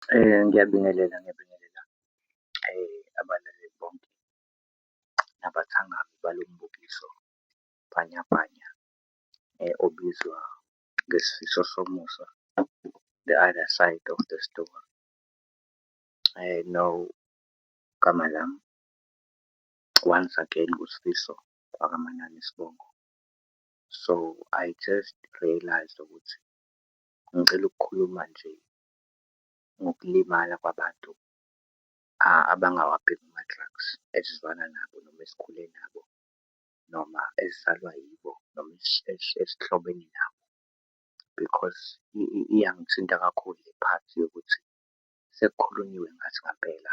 Ngiyabingelela abalaleli bonke nabathangami balo mbukiso bhanyabhanya obizwa ngesifiso somusa, The Other Side of the Story. No, gama lami once again kuSifiso Wakamanani Sibongo. So I just realized ukuthi ngicela ukukhuluma nje ngokulimala kwabantu abangawabhemi ama-drugs esizwana nabo noma esikhule nabo noma esizalwa yibo noma esihlobene nabo because iyangithinta kakhulu le part yokuthi sekukhulunyiwe ngathi ngampela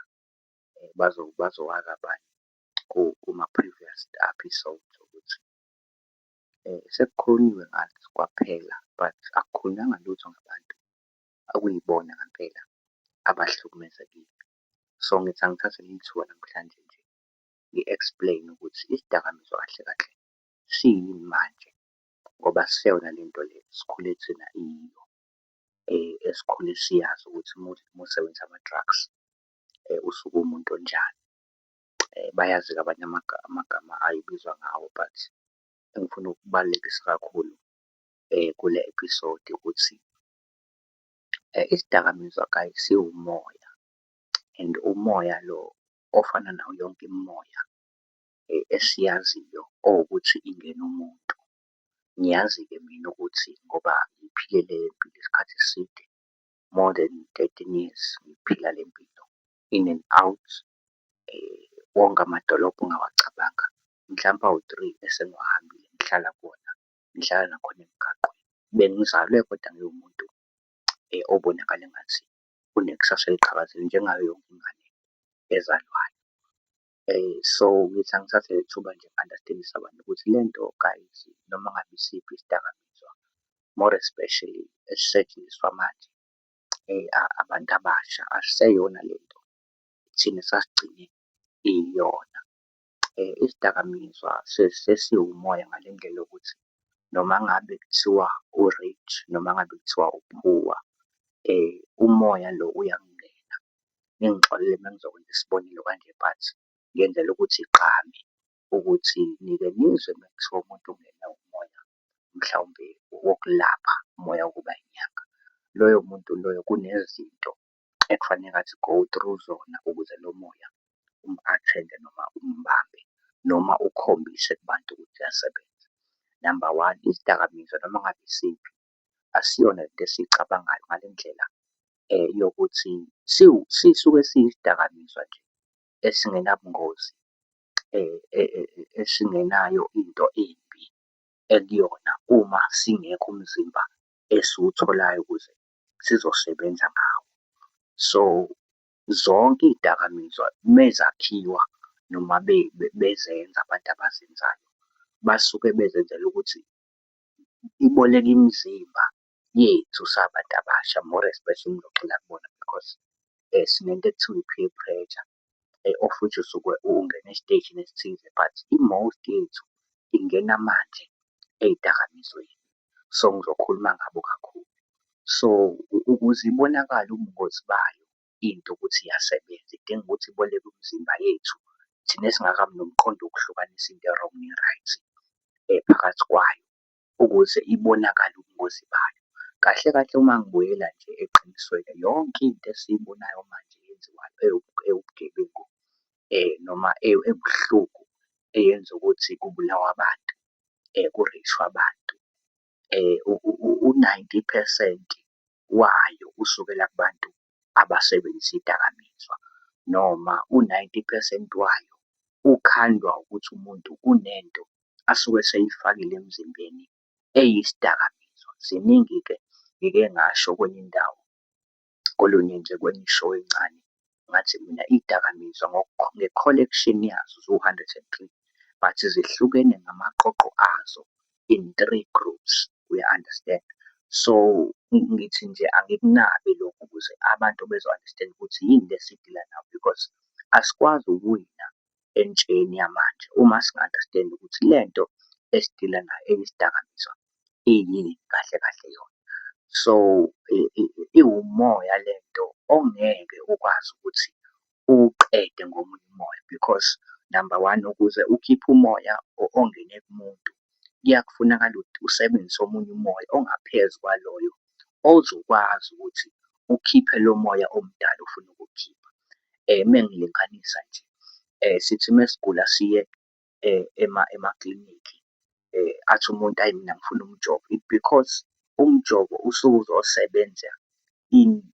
bazowazi abanye kuma-previous episodes ukuthi sekukhulunyiwe ngathi kwaphela but akukhulunywanga lutho ngabantu okuyibona ngampela abahlukumezekile. So ngithi angithathe leli thuba namhlanje nje ngi-explain ukuthi isidakamizwa kahle kahle siyini manje ngoba siyona lento le sikhule thina iyiyo esikhule siyazi ukuthi musebenzisa ama-drugs usuke umuntu onjani. Bayazi-ke abanye amagama ayebizwa ngawo but engifuna ukubalulekisa kakhulu kule episode ukuthi isidakamizwa guys siwumoya and umoya lo ofana nawo yonke imimoya esiyaziyo owukuthi ingene umuntu. Ngiyazi-ke mina ukuthi ngoba ngiphile le mpilo isikhathi eside more than 13 years ngiphila le mpilo in and out wonke amadolobha ongawacabanga mhlampe awu-3 esengiwahambile ngihlala kuwona, ngihlala nakhona emgaqweni. Bengizalwe kodwa ngiwumuntu obonakala engathi unekusasa eliqhakazile njengayo yonke ingane ezalwayo. So ngithi angithathe leli thuba nje ngi-understand-ise abantu ukuthi lento guys noma ngabe isiphi isidakamizwa more especially esisetshenziswa manje abantu abasha asiseyona lento thina esasigcine iyona. Isidakamizwa sesiwumoya ngale ndlela yokuthi noma ngabe kuthiwa u-rich noma ngabe kuthiwa u-poor umoya lo uyakungena. Ningixolele mengizokwenza isibonelo kanje but ngiyenzela ukuthi igqame ukuthi nike nizwe mekuthiwa umuntu ungena umoya mhlawumbe wokulapha, umoya wokuba inyanga. Loyo muntu loyo kunezinto ekufanele athi go through zona ukuze lo moya umu-attend-e noma umbambe noma ukhombise kubantu ukuthi uyasebenza. Number one, isidakamizwa noma ngabe isiphi asiyona lento esiyicabangayo ngale ndlela yokuthi sisuke siyisidakamizwa nje esingenabungozi esingenayo into embi ekuyona uma singekho umzimba esiwutholayo ukuze sizosebenza ngawo. So zonke iy'dakamizwa mezakhiwa noma bezenza abantu abazenzayo basuke bezenzela ukuthi iboleke imizimba yethu sabantu abasha more especially ngizogxila kubona because sinento ekuthiwa i-peer pressure of which usuke ungena esitejini esithize but i-most yethu ingena manje ey'dakamizweni. So ngizokhuluma ngabo kakhulu. So ukuze ibonakale ubungozi bayo into ukuthi iyasebenza idinga ukuthi iboleke umzimba yethu thina esingakabi nomqondo wokuhlukanisa into e-wrong ne-right phakathi kwayo ukuze ibonakale ubungozi bayo. Kahle kahle uma ngibuyela nje eqinisweni yonke into esiyibonayo manje eyenziwayo ewubugebengu noma ebuhlungu eyenza ukuthi kubulawe abantu kureyishwe abantu u-90% wayo usukela kubantu abasebenzisa iy'dakamizwa noma u-90% wayo ukhandwa ukuthi umuntu unento asuke eseyifakile emzimbeni eyisidakamizwa. Ziningi-ke ngike ngasho kwenye indawo kolunye nje kwenye i-show encane ngathi mina iy'dakamizwa nge-collection yazo ziwu-103 but zihlukene ngamaqoqo azo in 3 groups, uya-understand? So ngithi nje angikunabi lokhu ukuze abantu bezo-understand ukuthi yini le esidila nayo because asikwazi ukuwina entsheni yamanje uma singa-understand ukuthi lento esidila nayo eyisidakamizwa iyini kahle kahle yona. So iwumoya lento ongeke ukwazi ukuthi uwuqede ngomunye umoya because number one, ukuze ukhiphe umoya ongene kumuntu kuyakufunakala ukuthi usebenzise omunye umoya ongaphezu kwaloyo ozokwazi ukuthi ukhiphe lo moya omdala ofuna ukuwukhipha. Mengilinganisa nje sithi mesigula siye emaklinikhi athi umuntu ayi mina ngifuna umjovo, it's because umjovo usuke uzosebenza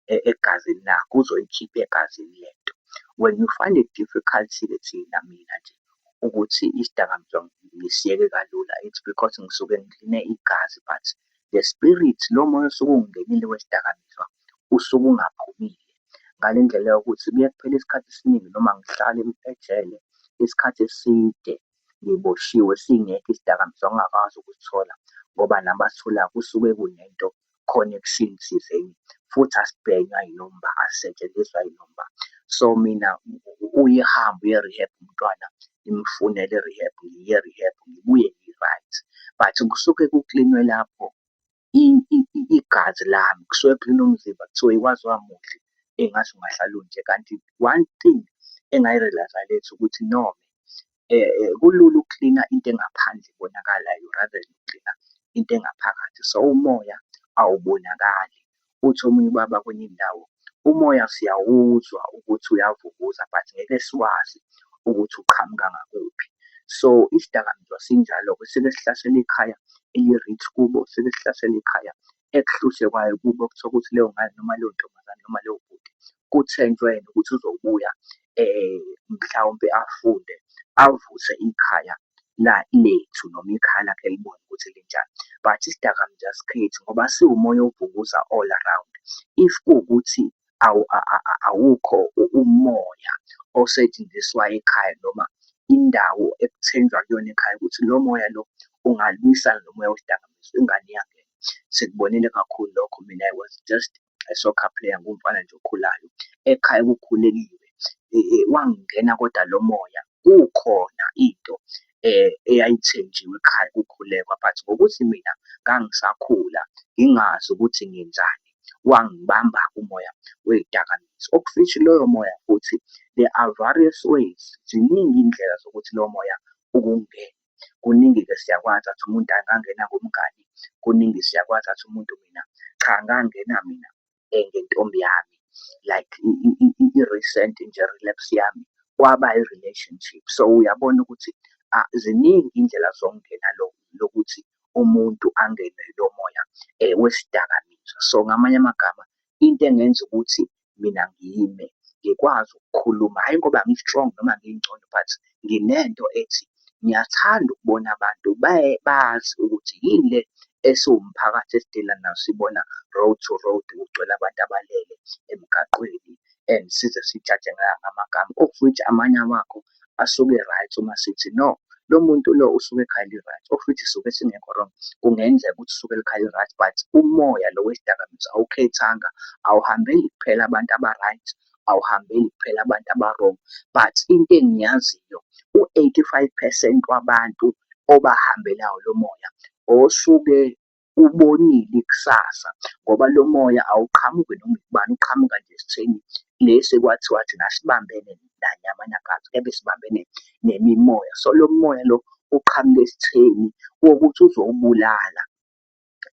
egazini lakho uzoyikhipha egazini lento. When you find it difficult-ke thina mina nje ukuthi isidakamizwa ngisiyeke kalula, it's because ngisuke ngikline igazi but the spirit lo moya osuke ungenile wesidakamizwa usuke ungaphumile. Ngale ndlela yokuthi kuye kuphele isikhathi esiningi noma ngihlale ejele isikhathi eside ngiboshiwe singekho isidakamizwa ngingakwazi ukusithola ngoba nabasitholayo kusuke kunento connection thizeni futhi asibhenywa yinomba, asisetshenziswa yinomba. So mina uyihambe uye-rehab umntwana nimfunele e-rehab, ngiye e-rehab ngibuye ngi-right but kusuke kuklinwe lapho igazi lami kusuke kuklinwe umzimba kuthiwe waze wamuhle engathi ungahlala unje. Kanti one thing engayi-realize-a late ukuthi no kulula ukuklina into engaphandle ebonakalayo rather than ukuklina into engaphakathi. So umoya awubonakali. Uthi omunye ubaba kwenye indawo umoya siyawuzwa ukuthi uyavuvuza but ngeke siwazi ukuthi uqhamuka ngakuphi. So isidakamizwa sinjalo-ke sike sihlasele ikhaya eli-rich kubo, sike sihlasele ikhaya ekuhluthe kwayo kubo kuthiwa ukuthi leyo ngane noma leyo ntombazane noma leyo bhuti kuthenjwe yena ukuthi uzobuya mhlawumpe afunde avuse ikhaya lethu noma ikhaya lakhe elibone ukuthi linjani. But isidakamizwa asikhethi ngoba siwumoya ovuvuza all around. If kuwukuthi awukho umoya osetshenziswayo ekhaya noma indawo ekuthenjwa kuyona ekhaya ukuthi lo moya lo ungalwisana nomoya wesidakamizwa ingane iyangena. Sikubonile kakhulu lokho. Mina I was just a soccer player, ngumfana nje okhulayo ekhaya kukhulekiwe wangena kodwa lo moya kukhona into eyayithenjiwe ekhaya kukhulekwa but ngokuthi mina ngangisakhula ngingazi ukuthi ngenzani wangibamba umoya wey'dakamizwa. Okufishi loyo moya futhi there are various ways, ziningi iy'ndlela zokuthi lowo moya ukungene. Kuningi-ke siyakwazi athi umuntu angangena ngomngani, kuningi siyakwazi athi umuntu mina cha angangena mina ngentombi yami like i-recent nje relapse yami kwaba i-relationship. So uyabona ukuthi ziningi iy'ndlela zokungena lokuthi umuntu angenwe lo moya wesidakamizwa. So ngamanye amagama into engenza ukuthi mina ngime ngikwazi ukukhuluma, hhayi ngoba ngi-strong noma ngiyingcono but nginento ethi ngiyathanda ukubona abantu bazi ukuthi yini le esiwumphakathi esidila nayo sibona road to road kugcwele abantu abalele emgaqweni and size sijaje ngamagama of which amanye wakho asuke right uma sithi no lo muntu lo usuke ekhaya eli-right of which suke singekho wrong. Kungenzeka ukuthi usuke ekhaya eli-right but umoya lo wesidakamizwa awukhethanga, awuhambeli kuphela abantu aba-right, awuhambeli kuphela abantu aba-wrong. But into engiyaziyo u-85% wabantu obahambelayo lo moya osuke ubonile ikusasa ngoba lo moya awuqhamuki noma ukubani, uqhamuka nje esitheni lesi kwathiwa thina sibambene nanyama nagazi kebe sibambene nemimoya. So lo moya lo uqhamuka esitheni wokuthi uzowubulala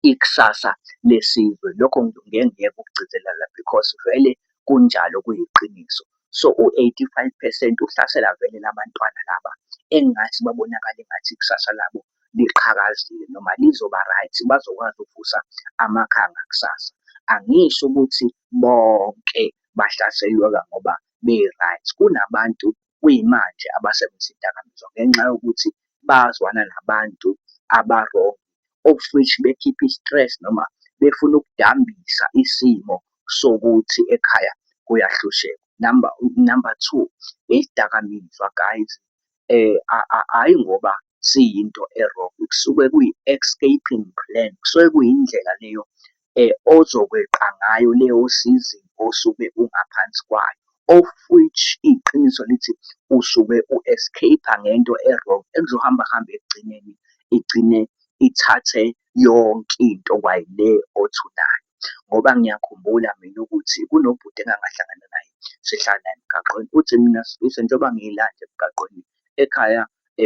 ikusasa lesizwe. Lokho ngeke ngiyeke ukugcizelela because vele kunjalo kuyiqiniso. So u-85% uhlasela vele labantwana laba engathi babonakala engathi ikusasa labo liqhakazile noma lizoba right, bazokwazi ukuvusa amakhaya ngakusasa. Angisho ukuthi bonke bahlaselwe ngoba be-right. Kunabantu kuyimanje abasebenzisa izidakamizwa ngenxa yokuthi bazwana nabantu aba-wrong of which bekhipha i-stress noma befuna ukudambisa isimo sokuthi ekhaya kuyahlusheka. Number two, isidakamizwa guys hhayi ngoba siyinto e-wrong, kusuke kuyi-escaping plan, kusuke kuyindlela leyo ozokweqa ngayo leyo season osuke ungaphansi kwayo of which iqiniso lithi usuke u-escape-a ngento e-wrong ekuzohamba hambe ekugcineni igcine ithathe yonke into kwayile othi unayo. ngoba ngiyakhumbula mina ukuthi kunobhuti engangahlangana naye sihlala naye emgaqweni uthi mina Sifiso njengoba ngiyilanda emgaqweni ekhaya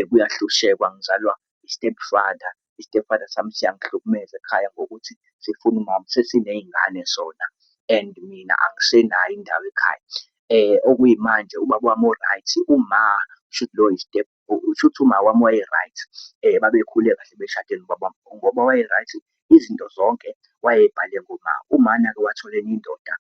kuyahlushekwa ngizalwa i-step father sami siyangihlukumeza ekhaya ngokuthi sifuna umama sesiney'ngane sona and mina angisenayo indawo ekhaya. Okuyimanje ubaba wami o-right kushuthi lo yi-step kushuthi uma wami waye-right babekhule kahle beshadile ubaba wami ngoba waye-right izinto zonke wayey'bhale ngoma. Umana-ke wathola enye indoda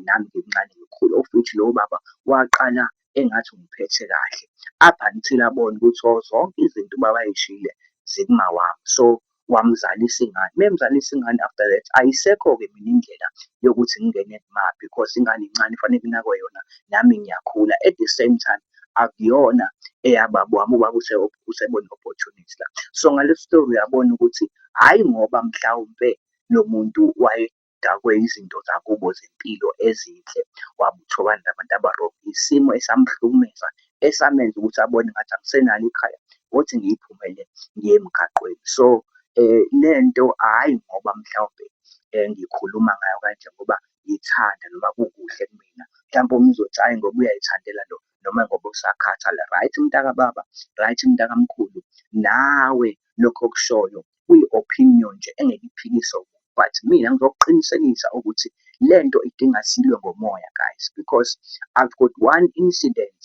nami ngimncane ngikhula of which lowo baba waqala engathi ungiphethe kahle up until abona ukuthi zonke izinto ubaba ayishilo zikuma wami. So wamzalisa ingane memzalisa ingane after that ayisekho-ke mina indlela yokuthi ngingene kuma because ingane incane kufanele inakwe yona nami ngiyakhula at the same time akuyona eyababa wami ubaba usebona i-opportunity la. So ngale story uyabona ukuthi hhayi ngoba mhlawumpe lo muntu wayedakwe izinto zakubo zempilo ezinhle wabuthokana nabantu aba-wrong isimo esamhlukumeza esamenza ukuthi abone ngathi angisenalo ikhaya ukuthi ngiyiphumele ngiye emgaqweni. So lento hhayi ngoba mhlawumbe ngikhuluma ngayo kanje ngoba ngithanda noma kukuhle kumina mhlawumbe omunye uzothi hhayi ngoba uyayithandela lo noma ngoba usakhathala. Right mntakababa, right mntakamkhulu, nawe lokho okushoyo kuyi-opinion nje engeke iphikiswe but mina ngizokuqinisekisa ukuthi lento idinga silwe ngomoya guys because I've got one incident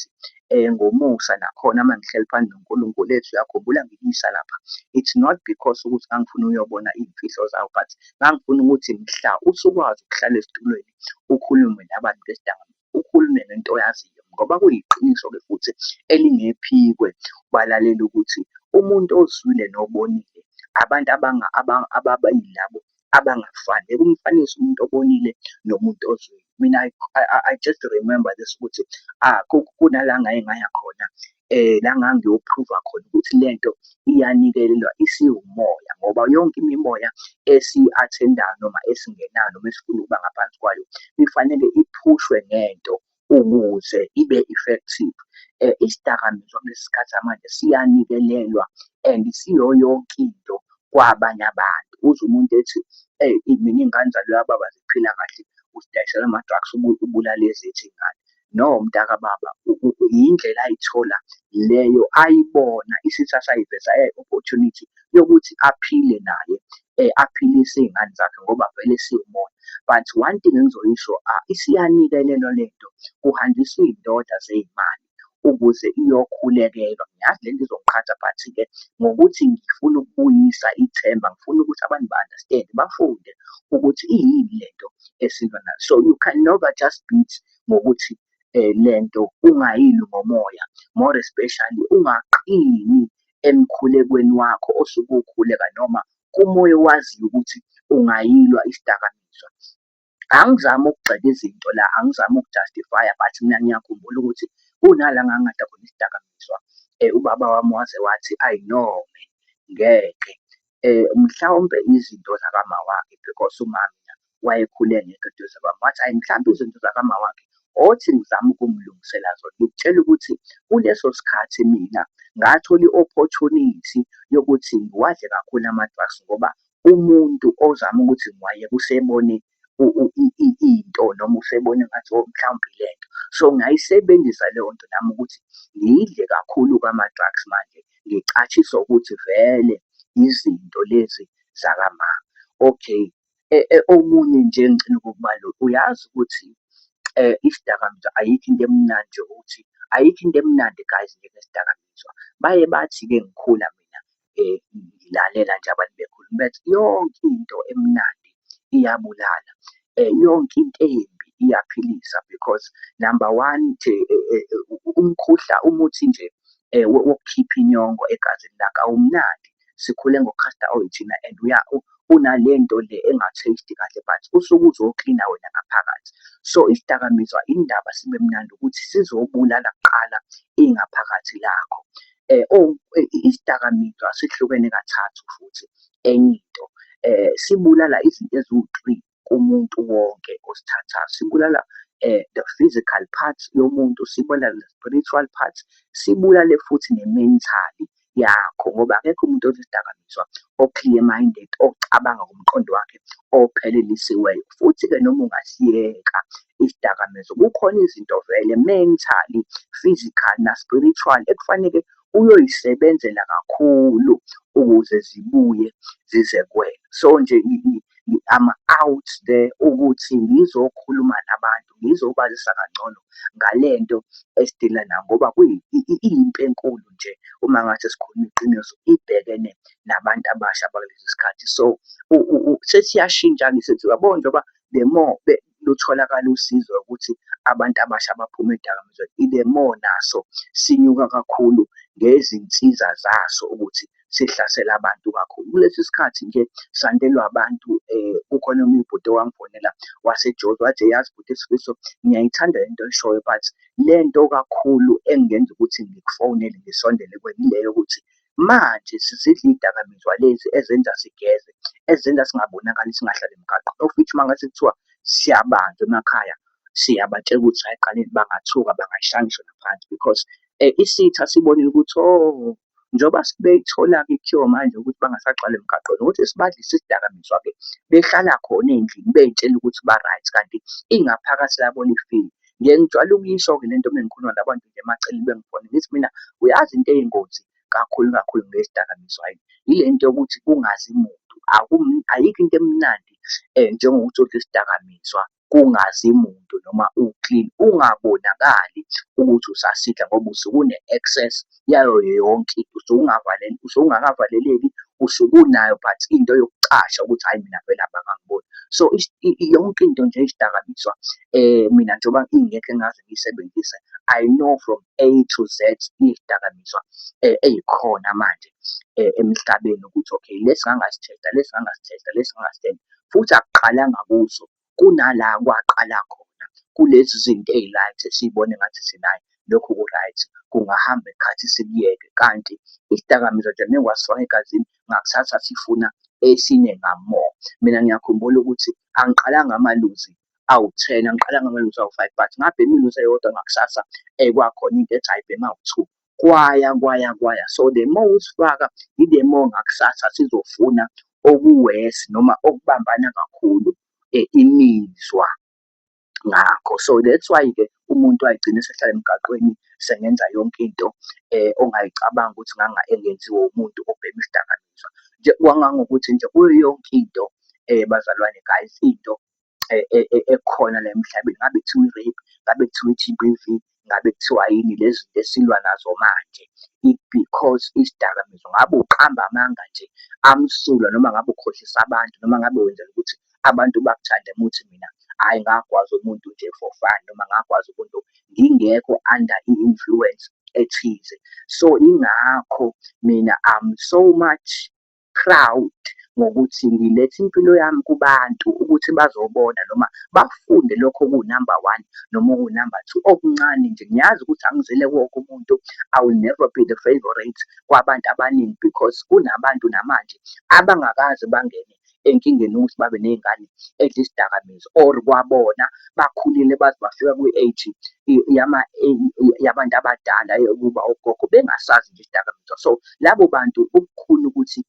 ngomusa nakhona uma ngihleli phansi noNkulunkulu ethu uyakhumbula ngikuyisa lapha. It's not because ukuthi ngangifuna uyobona iy'mfihlo zawo but ngangifuna ukuthi mhla usukwazi ukuhlala esitulweni ukhulume nabantu ngesidakamizwa ukhulume ngento oyaziyo ngoba kuyiqiniso-ke futhi elingephikwe balalela ukuthi umuntu ozwile nobonile abantu ababayilabo abangafani kumfanisa umuntu obonile nomuntu ozwile. Mina I just remember this ukuthi kunala ngaye ngaya khona la ngangiyophuva khona ukuthi lento iyanikelelwa isiwumoya ngoba yonke imimoya esi-athendayo noma esingenayo noma esifuna ukuba ngaphansi kwayo ifanele iphushwe ngento ukuze ibe effective. Isidakamizwa kulesi sikhathi samanje siyanikelelwa and siyo yonke into kwabanye abantu uzwe umuntu ethi mina iy'ngane zaloya baba ziphila kahle usidayisela ama-drugs ubulale ezethu iy'ngane. No mntakababa yindlela ayithola leyo ayibona isithatha ayiveza opportunity yokuthi aphile naye aphilise iy'ngane zakhe ngoba vele siwumoya. But one thing engizoyisho isiyanikelelwa lento kuhanjiswa iy'ndoda zey'mali ukuze iyokhulekelwa. Ngiyazi lento izongiqhatha but-ke ngokuthi ngifuna ukubuyisa ithemba ngifuna ukuthi abantu ba-understand bafunde ukuthi iyini lento esilwa nayo. So you can never just beat ngokuthi lento ungayilwi ngomoya more especially ungaqini emkhulekweni wakho osuke ukhuleka noma kumoya owaziyo ukuthi ungayilwa isidakamizwa. Angizami ukugxeka izinto la angizami ukujustify-a but mina ngiyakhumbula ukuthi kunala ngangikade khona isidakamizwa ubaba wami waze wathi ayinome ngeke mhlawumbe izinto zakama wakhe because umama wayekhule ngekho eduze kwami wathi hhayi mhlawumbe izinto zakama wakhe othi ngizame ukumlungisela zona. Ngikutshela ukuthi kuleso sikhathi mina ngathola i-opportunity yokuthi ngiwadle kakhulu ama-drugs ngoba umuntu ozama ukuthi ngiwayeke usebone into noma usebone ngathi mhlawumbe lento. So ngayisebenzisa leyo nto nami ukuthi ngiyidle kakhulu kwama-drugs manje ngicatshiswa ukuthi vele izinto lezi zakamama. Okay, omunye nje engicela ukukubala uyazi ukuthi isidakamizwa ayikho into emnandi ukuthi ayikho into emnandi guys njengesidakamizwa. Baye bathi-ke ngikhula mina ngilalela nje abantu bekhuluma bethi yonke into emnandi iyabulala yonke into embi iyaphilisa because number one nje umuthi nje wokukhipha inyongo egazini lakho awumnandi. Sikhule ngo-castor oil thina and unalento le enga-taste kahle but usuke uzoklina wena ngaphakathi. So isidakamizwa indaba sibe mnandi ukuthi sizobulala kuqala ingaphakathi lakho. Isidakamizwa sihlukene kathathu futhi enye into sibulala izinto eziwu-3 kumuntu wonke osithathayo. Sibulala the physical part yomuntu, sibulale the spiritual part, sibulale futhi ne-mentally yakho, ngoba akekho umuntu onesidakamizwa o-clear minded, ocabanga ngomqondo wakhe ophelelisiweyo. Futhi-ke noma ungasiyeka isidakamizwa, kukhona izinto vele mentally, physical na-spiritual ekufanele uyoyisebenzela kakhulu ukuze zibuye zize kuwena. So nje I'm out there ukuthi ngizokhuluma nabantu, ngizobazisa kangcono ngalento esidila nayo ngoba iyimpi enkulu nje uma ngathi sikhuluma iqiniso ibhekene nabantu abasha bakulesi sikhathi. So sesiyashintsha-ke sethi uyabona njengoba the more lutholakala usizo ukuthi abantu abasha baphuma ey'dakamizweni, the more naso sinyuka kakhulu ngezinsiza zaso ukuthi sihlasele abantu kakhulu. Kulesi sikhathi nje sandelwa abantu kukhona omunye ubhuti owangifonela waseJozi wathi, yazi bhuti Sifiso, ngiyayithanda lento oyishoyo but lento kakhulu engenza ukuthi ngikufonele ngisondele kuwena ile yokuthi manje sisidla iy'dakamizwa lezi ezenza sigeze, ezenza singabonakali, singahlali emgaqweni, of which uma ngase kuthiwa siyabanjwa emakhaya siyabatshela ukuthi hhayi qaleni bangathuka bangayishaya ngisho naphansi because isitha sibonile ukuthi njengoba beyithola-ke ikhiwa manje ukuthi bangasagcwali emgaqweni ukuthi sibadlise isidakamizwa-ke behlala khona ey'ndlini bey'tshela ukuthi ba-right kanti ingaphakathi labo lifile. Ngiye ngijwayele ukuyisho-ke lento uma ngikhuluma nabantu nje emaceleni bengifonela ngithi mina uyazi into eyingozi kakhulu kakhulu ngesidakamizwa ile nto yokuthi kungazi muntu. Ayikho into emnandi njengokuthi udle isidakamizwa kungazi muntu noma u-clean ungabonakali ukuthi usasidla ngoba usuke une-access yayo yonke into, usuke ungakavaleleki, usuke unayo but into yokucasha ukuthi hhayi mina vele abangangiboni. So yonke into nje isidakamizwa mina njengoba ingekho engaze ngiyisebenzise, I know from A to Z izidakamizwa ey'khona manje emhlabeni ukuthi okay lesi ngangasithesta, lesi ngangasithesta, lesi ngangasithesta, futhi akuqalanga kuso, kunala kwaqala khona kulezi zinto ey'light esiy'bone ngathi sinayo lokhu ku-right kungahamba ikhathi sikuyeke, kanti isidakamizwa nje mengwasifaka egazini ngakusasa sifuna more. Mina ngiyakhumbula ukuthi angiqalanga amaluzi awu-10, angiqalanga amaluzi awu-5 but ngabhema iluzi eyodwa ngakusasa kwakhona into ethi hhayi bhema awu-2 kwaya. So the more usifaka the more ngakusasa sizofuna okuwesi noma okubambana kakhulu imizwa ngakho. So that's why-ke umuntu ayigcine esehlala emgaqweni sengenza yonke into ongayicabanga ukuthi engenziwa umuntu obhema isidakamizwa. Nje kwangangokuthi nje kuyo yonke into bazalwane guys, into ekhona la emhlabeni, ngabe kuthiwa i-rape, ngabe kuthiwa i-G_B_V, ngabe kuthiwa yini lezi zinto esilwa nazo manje, because isidakamizwa ngabe uqamba amanga nje amsulwa noma ngabe ukhohlisa abantu noma ngabe wenzela ukuthi abantu bakuthande muthi mina hhayi ngakwazi umuntu nje for fun noma ngakwazi umuntu ngingekho under i-influence ethize. So ingakho mina I'm so much proud ngokuthi ngilethe impilo yami kubantu ukuthi bazobona noma bafunde lokho ku-number 1 noma oku-number 2 okuncane nje. Ngiyazi ukuthi angizele wonke umuntu, I will never be the favorite kwabantu abaningi because kunabantu namanje abangakaze bangene enkingeni ukuthi babe ney'ngane edla isidakamizwa or kwabona bakhulile baze bafika kwi-age yabantu abadala ukuba ogogo bengasazi nje isidakamizwa. So labo bantu okukhulu ukuthi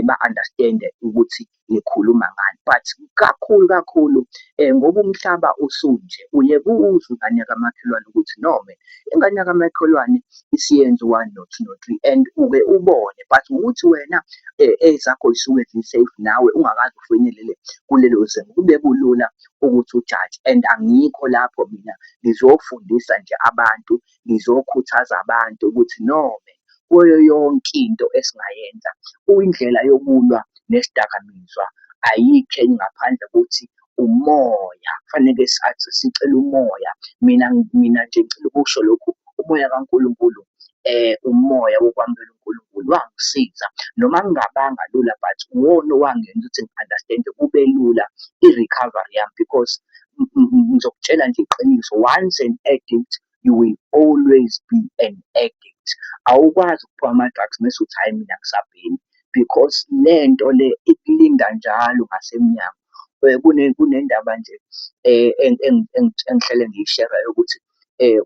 ba-understand-e ukuthi ngikhuluma ngani, but kakhulu ngoba umhlaba usunje uye uzwe ingane yakamakhelwane ukuthi no man, ingane yakamakhelwane isiyenza 1 no 2 no 3 and uke ubone, but ngokuthi wena ezakho zisuke zi-safe nawe ungakaze ufinyelele kulelo zinga kube kulula ukuthi ujaje. And angikho lapho mina ngizofundisa nje abantu, ngizokhuthaza abantu ukuthi no man, kuyo yonke into esingayenza indlela yokulwa nesidakamizwa ayikho ngaphandle kokuthi umoya, kufanele sathi sicela umoya. Mina nje ngicela ukusho lokhu, umoya kaNkulunkulu, umoya wokwamukela uNkulunkulu wangisiza noma kungabanga lula but uwona owangenza ukuthi ngi-understand-e kube lula i-recovery yami because ngizokutshela nje iqiniso, once an addict you will always be an addict. Awukwazi ukuphiwa ama-drugs mese uthi hhayi mina angisabhemi because lento le ikulinda njalo ngasemnyango. Kunendaba nje engihlele ngiyishera ukuthi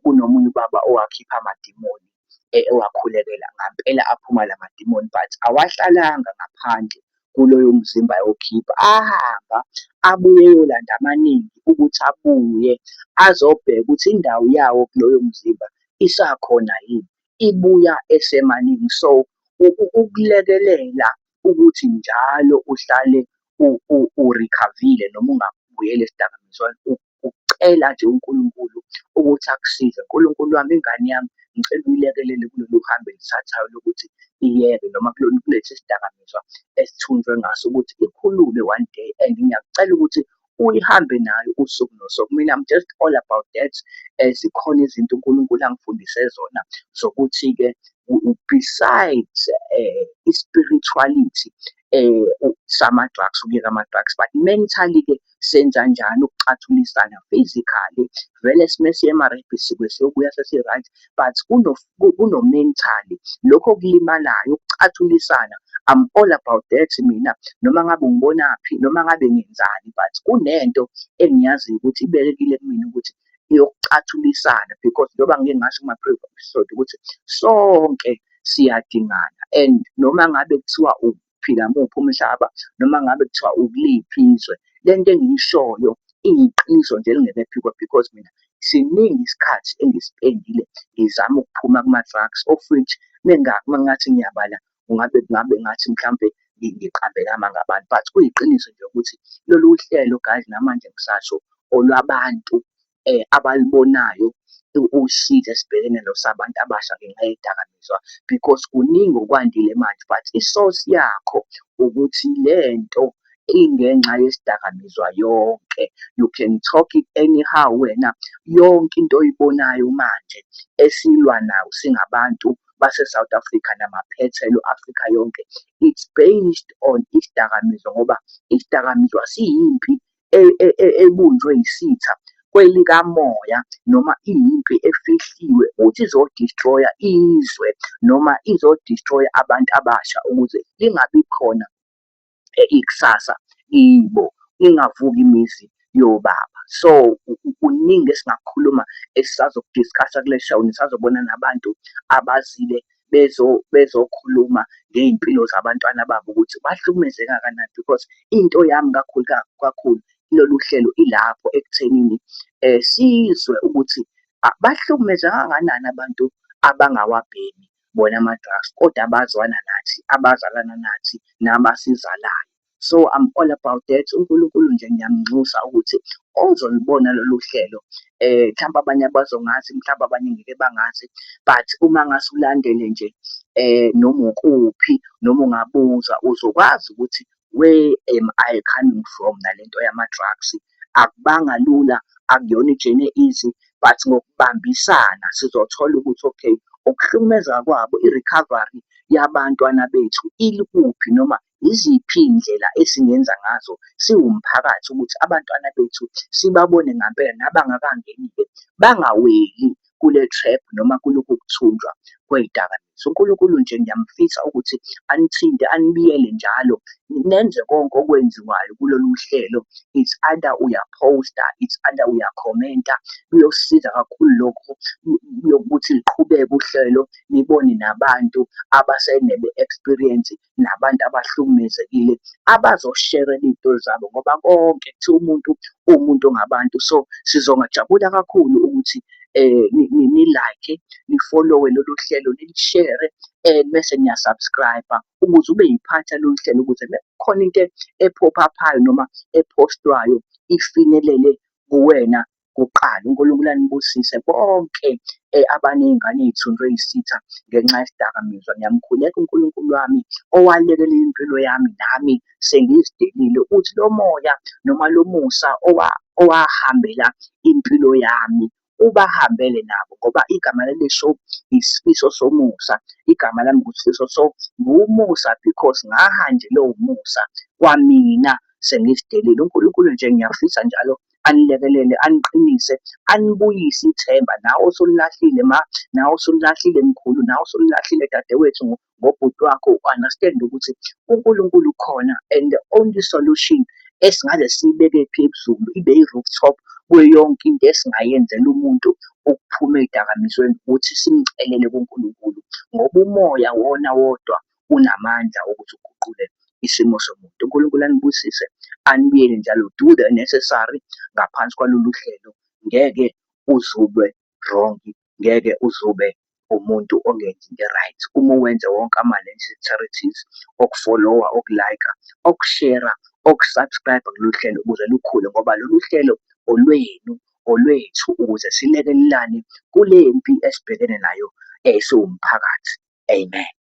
kunomunye ubaba owakhipha amadimoni ewakhulekela ngampela aphuma la madimoni, but awahlalanga ngaphandle kuloyo mzimba ayokhipha, ahamba abuye eyolanda amaningi ukuthi abuye azobheka ukuthi indawo yawo kuloyo mzimba isakhona yini, ibuya esemaningi. So ukulekelela ukuthi njalo uhlale urikhavile noma ungabuyeli esidakamizweni, ukucela nje uNkulunkulu ukuthi akusize. Nkulunkulu wami, ingane yami ngicela uyilekelele kulolu hambo elithathayo lokuthi iyeke noma kulesi sidakamizwa esithunjwe ngaso ukuthi ikhulume one day, and ngiyakucela ukuthi uyihambe nayo usuku nosuku. Mina I'm just all about that. Zikhona izinto uNkulunkulu angifundise zona zokuthi-ke besides i-spirituality sama-drugs, ukuyeka ama-drugs, but mentally-ke senza njani ukucathulisana physically. Vele simesiya ema-rapist sike siyobuya sesi-right, but kuno-mentally lokho okulimalayo ukucathulisana. I'm all about that mina, noma ngabe ngibonaphi noma ngabe ngenzani, but kunento engiyaziyo ukuthi ibekekile kumina ukuthi yokucathulisana, because njengoba ngike ngasho kuma-previous episode ukuthi sonke siyadingana, and noma ngabe kuthiwa uphila muphi umhlaba noma ngabe kuthiwa ukuliphi izwe, le nto engiyishoyo iyiqiniso nje elingeke because mina siningi isikhathi engisipendile ngizama ukuphuma kuma-drugs, of which mengathi ngiyabala ngabe ngathi mhlampe ngiqambeka ngabantu, but kuyiqiniso nje ukuthi lolu hlelo guys, namanje ngisasho olwabantu abalibonayo usizo esibhekene nosabantu abasha ngenxa yedakamizwa, because kuningi okwandile manje, but i-source yakho ukuthi lento ingenxa yesidakamizwa yonke. You can talk it anyhow wena, yonke into oyibonayo manje esilwa nayo singabantu base-South Africa namaphethelo Africa yonke, it's based on isidakamizwa, ngoba isidakamizwa siyimpi ebunjwe yisitha kwelikamoya, noma iyimpi efihliwe ukuthi izodistroya izwe noma izodistroya abantu abasha ukuze lingabi khona ikusasa ibo, ingavuki imizi yobaba. So kuningi esingakukhuluma esisazokudiskasa kule show, nisazobona nabantu abazile bezokhuluma ngey'mpilo zabantwana babo ukuthi bahlukumezeka kanjani, because into yami kakhulu lolu hlelo ilapho ekuthenini sizwe ukuthi bahlukumezeka kangakanani abantu abangawabhemi bona ama-drugs, kodwa abazwana nathi, abazalana nathi nabasizalayo. So I'm all about that. uNkulunkulu nje ngiyamnxusa ukuthi ozolibona lolu hlelo, mhlawumbe abanye abazongazi, mhlawumbe abanye ngeke bangazi, but uma ngase ulandele nje noma ukuphi noma ungabuza uzokwazi ukuthi where am I coming from nalento yama-drugs. Akubanga lula, akuyona ijene easy, but ngokubambisana sizothola ukuthi okay, ukuhlukumeza kwabo, i-recovery yabantwana bethu ilikuphi, noma iziphi iy'ndlela esingenza ngazo siwumphakathi ukuthi abantwana bethu sibabone ngampela, nabangakangeni-ke bangaweli kule trap noma kulokhu kuthunjwa kwey'dakamizwa. uNkulunkulu nje ngiyamfisa ukuthi anithinte, anibiyele njalo, nenze konke okwenziwayo kulolu hlelo. It's either uyaphosta, it's either uyakhomenta, kuyosiza kakhulu lokho yokuthi liqhubeke uhlelo, nibone nabantu abasenebe-experience, nabantu abahlukumezekile abazosherela iy'tori zabo, ngoba konke kuthiwa umuntu ngabantu. So sizongajabula kakhulu ukuthi ni-like, ni-follow-we lolu hlelo, nilishere, bese niya-subscribe-a ukuze ube yiphatha lolu hlelo, ukuze khona into ephop-aphayo noma ephostwayo ifinyelele kuwena kuqala. uNkulunkulu anibusise bonke abaney'ngane ey'thunjwe yisitha ngenxa yesidakamizwa. Ngiyamkhuleka uNkulunkulu wami owalekelela impilo yami, nami sengizidelile ukuthi lo moya noma lo musa owahambela impilo yami ubahambele nabo, ngoba igama leli show isifiso somusa. Igama lami nguSifiso, so ngumusa because ngahanjelwe umusa kwamina sengizidelile. uNkulunkulu nje ngiyafisa njalo anilekelele, aniqinise, anibuyise ithemba. Nawe osulilahlile nawe osulilahlile mkhulu, nawe osulilahlile dadewethu ngobhuti wakho, u-understand ukuthi uNkulunkulu ukhona, and the only solution esingaze siyibeke phezulu ibe yi-rooftop kweyonke into esingayenzela umuntu ukuphuma ey'dakamizweni ukuthi simcelele kuNkulunkulu. ngoba umoya wona wodwa unamandla ukuthi uguqule isimo somuntu. uNkulunkulu anibusise, anibiyele njalo. Do the necessary ngaphansi kwalolu hlelo. Ngeke uzube wrong, ngeke uzube umuntu ongenzi into right uma wenza wonke ama-necessarities okufollowa, okulayikha, okushera, okusubscribe kulolu hlelo ukuze lukhule, ngoba lolu hlelo olwenu, olwethu, ukuze silekelelane kule mpi esibhekene nayo esiwumphakathi. Amen.